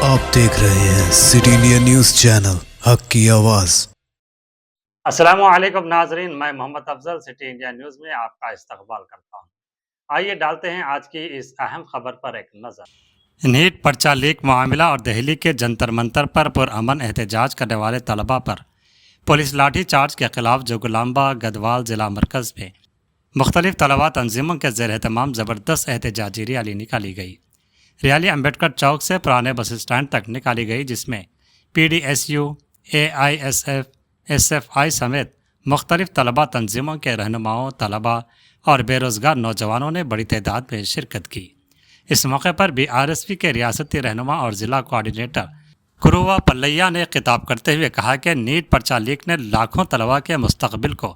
आप देख रहे हैं सिटी इंडिया न्यूज चैनल हक की आवाज। अस्सलामुअलैकुम नाजरीन, मैं Mohammad Afzal City India News में आपका इस्तकबाल करता हूं। आइए डालते हैं आज की इस अहम खबर पर एक नज़र। नीट पर्चा लीक मामला और दिल्ली के जंतर मंतर पर पुरअमन एहतजाज करने वाले तलबा पर पुलिस लाठी चार्ज के खिलाफ जोगुलाम्बा गढ़वाल जिला मरकज़ में मुख्तलिफ तलबा तंजीमों के ज़ेर एहतमाम ज़बरदस्त एहतजाजी रैली निकाली गई। रैली अम्बेडकर चौक से पुराने बस स्टैंड तक निकाली गई, जिसमें PDSU, AISF, SFI समेत मुख्तलिफ तलबा तंजीमों के रहनुमाओं, तलबा और बेरोज़गार नौजवानों ने बड़ी तादाद में शिरकत की। इस मौके पर BRSP के रियासती रहनुमा और ज़िला कोऑर्डिनेटर कुरुवा पल्लैया ने खिताब करते हुए कहा कि नीट पर्चा लीक ने लाखों तलबा के मुस्तकबिल को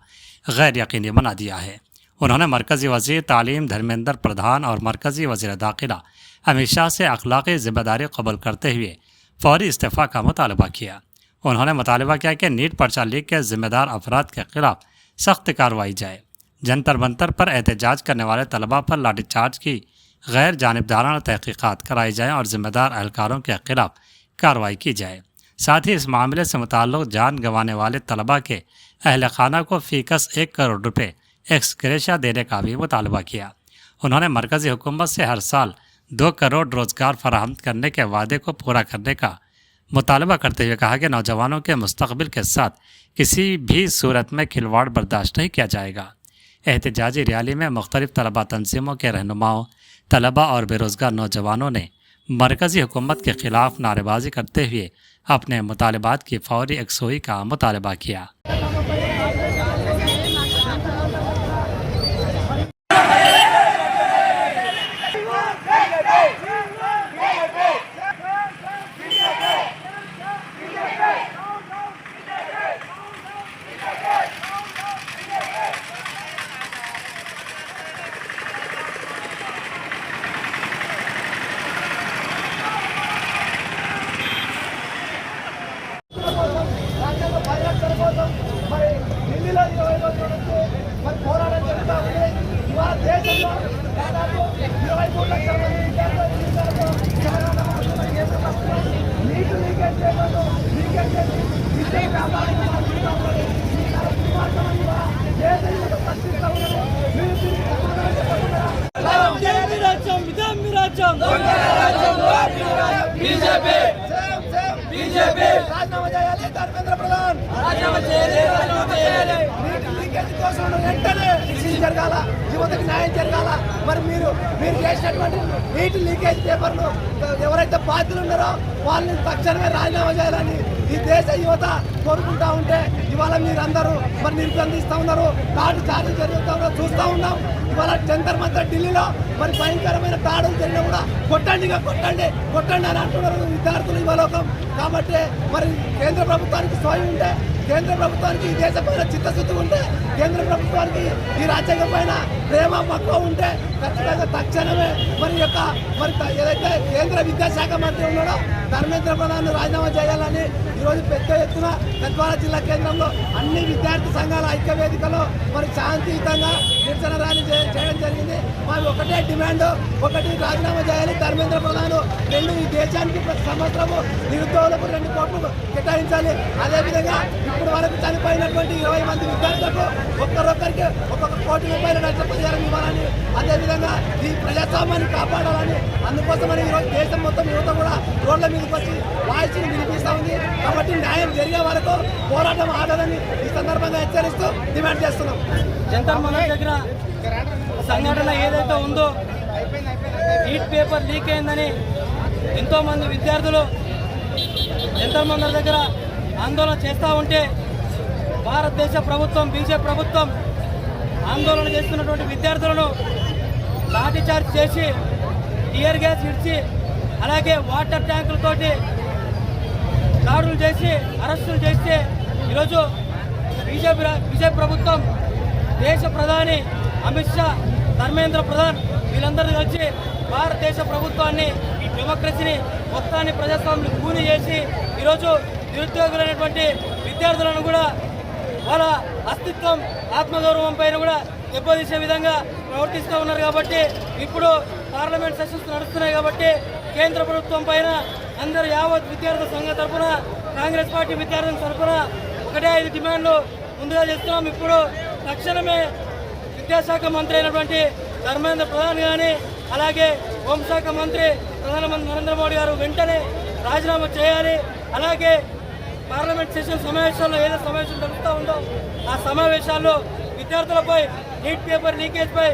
गैर यकीनी बना दिया है। उन्होंने मरकज़ी वज़ीर तालीम धर्मेंद्र प्रधान और मरकज़ी वज़ीर दाखिला अमित शाह से अखलाक़ी ज़िम्मेदारी कबूल करते हुए फौरी इस्तीफ़ा का मुतालबा किया। उन्होंने मुतालबा किया कि नीट पर्चा लीक के ज़िम्मेदार अफराद के खिलाफ सख्त कार्रवाई जाए। जंतर मंतर पर एहतजाज करने वाले तलबा पर लाठीचार्ज की गैर जानिबदाराना तहक़ीक़ात कराई जाएँ और ज़िम्मेदार एहलकारों के खिलाफ कार्रवाई की जाए। साथ ही इस मामले से मुताल्लिक़ जान गंवाने वाले तलबा के अहल खाना को फ़ीकस 1 करोड़ रुपये एक्स ग्रेशिया देने का भी मुतालबा किया। उन्होंने मरकज़ी हुकूमत से हर साल 2 करोड़ रोज़गार फराहम करने के वादे को पूरा करने का मुतालबा करते हुए कहा कि नौजवानों के मुस्तकबिल के साथ किसी भी सूरत में खिलवाड़ बर्दाश्त नहीं किया जाएगा। एहतजाजी रैली में मुख्तलिफ तलबा तंजीमों के रहनुमाओं, तलबा और बेरोज़गार नौजवानों ने मरकज़ी हुकूमत के ख़िलाफ़ नारेबाजी करते हुए अपने मुतालबात की फौरी यकसोई का मुतालबा किया। बीजेपी राजीनामा చేయాలి ధర్మేంద్ర ప్రధాన్ రాजीనామా చేయాలి నీటి లీకేజ్ కోసం వెంటనే జరగాల యువతకి న్యాయం జరగాల మరి మీరు చేసినటువంటి నీటి లీకేజ్ పేపర్ను ఎవరైతే బాధ్యులు ఉన్నారో వాళ్ళని తక్షణమే రాజీనామా చేయాలని ఈ దేశ యువత కోరుకుంటా ఉంటే ఇవాళ మీరందరూ మరి నిర్బంధిస్తూ ఉన్నారు, దాడులు చాలు జరుగుతూ ఉన్నారు, చూస్తూ ఉన్నాం। ఇవాళ జంతర్ మంతర్ ఢిల్లీలో మరి భయంకరమైన దాడులు జరిగినా కూడా కొట్టండి అని అంటున్నారు విద్యార్థులు ఇవాళ। కాబట్టి మరి కేంద్ర ప్రభుత్వానికి స్వయం ఉంటే, కేంద్ర ప్రభుత్వానికి ఈ దేశం పైన చిత్తశుద్ధి ఉంటే, కేంద్ర ప్రభుత్వానికి ఈ రాజ్యాంగం పైన ప్రేమ మక్కువ ఉంటే ఖచ్చితంగా తక్షణమే మరి ఏదైతే కేంద్ర విద్యాశాఖ మంత్రి ఉన్నాడో ధర్మేంద్ర ప్రధాన్ రాజీనామా చేయాలని ఈరోజు పెద్ద ఎత్తున గద్వాల జిల్లా కేంద్రంలో అన్ని విద్యార్థి సంఘాల ఐక్య వేదికలో మరి శాంతియుతంగా నిరసన ర్యాలీ చేయడం జరిగింది। మాది ఒకటే డిమాండ్, ఒకటి రాజీనామా చేయాలి ధర్మేంద్ర ప్రధాన్, 2 ఈ దేశానికి ప్రతి సంవత్సరము నిరుద్యోగులకు 2 కోట్లు కేటాయించాలి। అదేవిధంగా ఇప్పుడు వరకు చనిపోయినటువంటి 20 మంది విద్యార్థులకు ఒక్కొక్కరికి 1 కోటి రూపాయల నష్టపరిహారం ఇవ్వాలని, అదేవిధంగా ఈ ప్రజాస్వామ్యాన్ని కాపాడాలని, అందుకోసమని ఈరోజు దేశం మొత్తం యువత కూడా రోడ్ల మీదకి వచ్చి వాయిస్ని వినిపిస్తూ ఉంది। కాబట్టి న్యాయం జరిగే వరకు పోరాటం ఆడాలని ఈ సందర్భంగా హెచ్చరిస్తూ డిమాండ్ చేస్తున్నాం। జంతర్ మంతర్ దగ్గర సంఘటన ఏదైతే ఉందో నీట్ పేపర్ లీక్ అయిందని ఎంతోమంది విద్యార్థులు జంతర్ మంతర్ దగ్గర ఆందోళన చేస్తూ ఉంటే భారతదేశ ప్రభుత్వం, బీజేపీ ప్రభుత్వం ఆందోళన చేస్తున్నటువంటి విద్యార్థులను లాఠీచార్జ్ చేసి, టియర్ గ్యాస్ ఇచ్చి, అలాగే వాటర్ ట్యాంకులతోటి దాడులు చేసి అరెస్టులు చేస్తే ఈరోజు బీజేపీ ప్రభుత్వం, దేశ ప్రధాని అమిత్ షా, ధర్మేంద్ర ప్రధాన్ వీళ్ళందరూ కలిసి భారతదేశ ప్రభుత్వాన్ని, ఈ డెమోక్రసీని మొత్తాన్ని ప్రజాస్వామ్యం కూని చేసి ఈరోజు నిరుద్యోగులైనటువంటి విద్యార్థులను కూడా వాళ్ళ అస్తిత్వం, ఆత్మగౌరవం పైన కూడా దెబ్బతీసే విధంగా ప్రవర్తిస్తూ ఉన్నారు। కాబట్టి ఇప్పుడు పార్లమెంట్ సెషన్స్ నడుస్తున్నాయి కాబట్టి కేంద్ర ప్రభుత్వం పైన అందరూ యావత్ విద్యార్థుల సంఘం తరఫున కాంగ్రెస్ పార్టీ విద్యార్థుల తరఫున ఒకటే 5 డిమాండ్లు ముందుగా చేస్తున్నాం. ఇప్పుడు తక్షణమే విద్యాశాఖ మంత్రి అయినటువంటి ధర్మేంద్ర ప్రధాన్ కానీ అలాగే హోంశాఖ మంత్రి ప్రధానమంత్రి నరేంద్ర మోడీ గారు వెంటనే రాజీనామా చేయాలి. అలాగే పార్లమెంట్ సెషన్ సమావేశాల్లో ఏదో సమావేశం జరుగుతూ ఉందో ఆ సమావేశాల్లో విద్యార్థులపై నీట్ పేపర్ లీకేజ్ పై